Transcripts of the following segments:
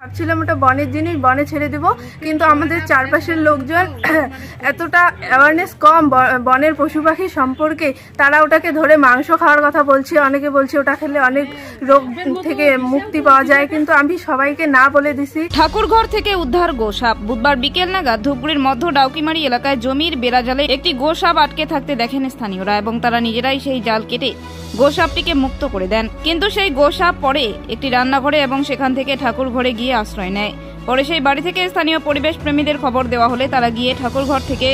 ভাবছিলাম ওটা বনের জিনিস, বনে ছেড়ে দেব, কিন্তু আমাদের চারপাশের লোকজন এতটা অ্যাওয়ারনেস কম বনের পশু পাখি সম্পর্কে, তারা ওটাকে ধরে মাংস খাওয়ার কথা বলছে। অনেকে বলছে ওটা খেলে অনেক রোগ থেকে মুক্তি পাওয়া যায়, কিন্তু আমি সবাইকে না বলে দিছি। ঠাকুরঘর থেকে উদ্ধার গোসাপ। বুধবার বিকেল নাগাদ ধূপগুড়ির মধ্য ডাউকিমারি এলাকায় জমির বেড়াজালে একটি গোসাপ আটকে থাকতে দেখেন স্থানীয়রা এবং তারা নিজেরাই সেই জাল কেটে গোসাপটিকে মুক্ত করে দেন। কিন্তু সেই গোসাপ পরে একটি রান্নাঘরে এবং সেখান থেকে ঠাকুর ঘরে গিয়ে আশ্রয় নেয়। পরে সেই বাড়ি থেকে স্থানীয় পরিবেশ প্রেমীদের খবর দেওয়া হলে তারা গিয়ে ঠাকুরঘর থেকে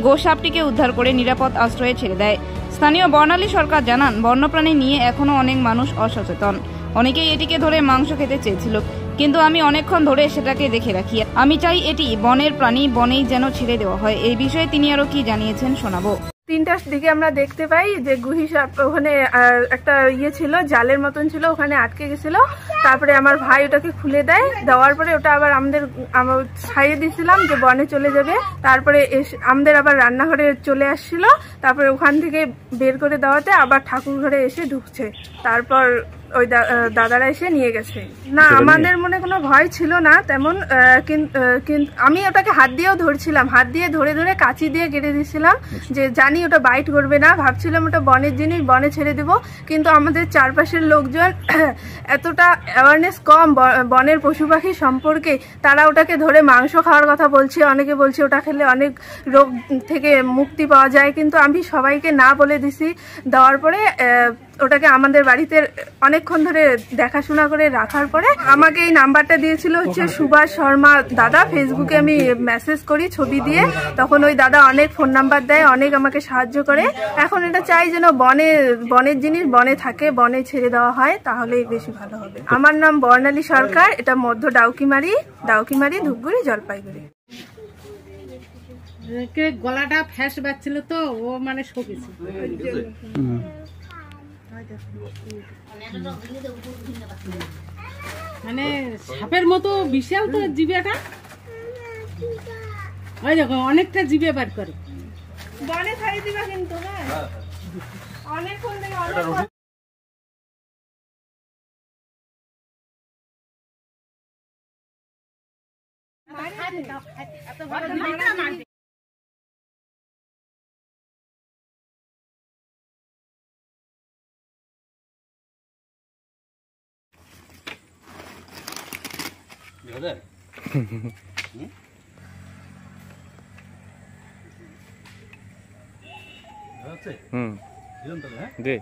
গোসাপটিকে উদ্ধার করে নিরাপদ আশ্রয়ে ছেড়ে দেয়। স্থানীয় বর্ণালী সরকার জানান, বন্যপ্রাণী নিয়ে এখনো অনেক মানুষ অসচেতন। অনেকেই এটিকে ধরে মাংস খেতে চেয়েছিল, কিন্তু আমি অনেকক্ষণ ধরে সেটাকে দেখে রাখি। আমি চাই এটি বনের প্রাণী বনেই যেন ছেড়ে দেওয়া হয়। এই বিষয়ে তিনি আরো কি জানিয়েছেন শোনাবো। 3টার দিকে আমরা দেখতে পাই যে গুহি সাপ ওখানে একটা ছিল, জালের মতন ছিল, ওখানে আটকে গেছিল। তারপরে আমার ভাই ওটাকে খুলে দেওয়ার পরে ওটা আবার আমরা ছাড়িয়ে দিয়েছিলাম যে বনে চলে যাবে। তারপরে আমাদের আবার রান্নাঘরে চলে আসছিল। তারপরে ওখান থেকে বের করে দেওয়াতে আবার ঠাকুর ঘরে এসে ঢুকছে। তারপর ওই দাদারা এসে নিয়ে গেছে। না, আমাদের মনে কোনো ভয় ছিল না তেমন, কিন্তু আমি ওটাকে হাত দিয়েও ধরছিলাম, হাত দিয়ে ধরে ধরে কাঁচি দিয়ে কেটে দিয়েছিলাম, যে জানি ওটা বাইট করবে না। ভাবছিলাম ওটা বনের জিনিস, বনে ছেড়ে দেব, কিন্তু আমাদের চারপাশের লোকজন এতটা অ্যাওয়ারনেস কম বনের পশু পাখি সম্পর্কে, তারা ওটাকে ধরে মাংস খাওয়ার কথা বলছে। অনেকে বলছে ওটা খেলে অনেক রোগ থেকে মুক্তি পাওয়া যায়, কিন্তু আমি সবাইকে না বলে দিছি। দেওয়ার পরে ওটাকে আমাদের বাড়িতে অনেকক্ষণ ধরে দেখাশোনা করে রাখার পরে আমাকে এই নাম্বারটা দিয়েছিল সুভাষ শর্মা দাদা। ফেসবুকে আমি মেসেজ করি ছবি দিয়ে, তখন ওই দাদা অনেক ফোন নাম্বার দেয়, অনেক আমাকে সাহায্য করে। এখন এটা চাই যেন বনের জিনিস বনে থাকে, বনে ছেড়ে দেওয়া হয়, তাহলেই বেশি ভালো হবে। আমার নাম বর্ণালী সরকার, এটা মধ্য ডাউকিমারি ধূপগুড়ি জলপাইগুড়ি। গলাটা ফ্যাস বাজছিল তো, ও মানে শোকেছে। মানে সাপের মতো বিশাল তো জিভেটা, ওই দেখো অনেকটা জিভে বার করে। বনে ছাড়িয়ে দিবা কিন্তু, হ্যাঁ অনেকক্ষণ থেকে দে